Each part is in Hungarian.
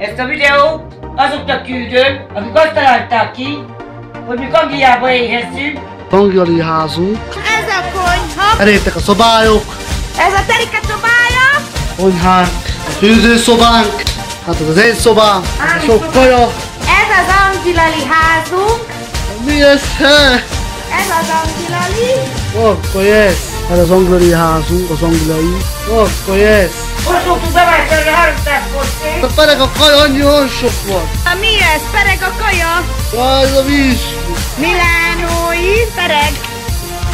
Ezt a videót azoknak küldöm, akik azt találták ki, hogy mi Angliába éhezzünk. Angliai házunk. Ez a konyha. Elértek a szobályok. Ez a Terike szobája. Konyhánk. A főzőszobánk. Hát ez az én szobám. Sok kaja. Ez az Anglai házunk. Mi ez? Ez az Anglai. Akkor ez. Ez az angliai házunk, az angliai. Akkor ez. Most szoktuk bevásárolni 300 forintért. A pereg a kaja annyian sok van. Mi ez? Pereg a kaja. Jaj, ez a víz. Milánói pereg.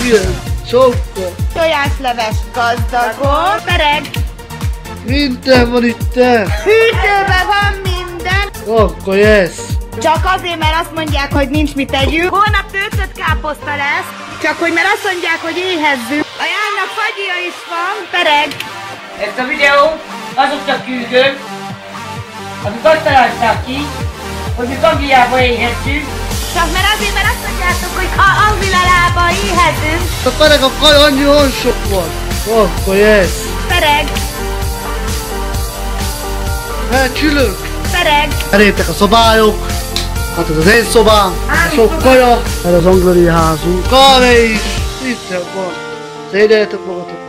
Ilyen. Sokkal. Tojásleves gazdagon. Pereg. Minden van itt. Hűtőben van minden. Akkor ez. Csak azért, mert azt mondják, hogy nincs mit tegyünk. Holnap töltött káposzta lesz. Csak hogy mert azt mondják, hogy éhezzünk. A Jánnak fagyja is van. Pereg. Ezt a videót azoknak küldöm, akik azt találták ki, hogy mi Angliába éhezzünk. Csak mert azért, mert azt mondjátok, hogy Angliába éhezünk. A pereg a kaja annyian sok van. Akkor ez. Pereg. Csülök. Pereg. Elértek a szobályok. Hát ez az én szobám. Sok kaja. Ez az angliai házunk. Kávé is. Itt van. Szégyeljetek magatok.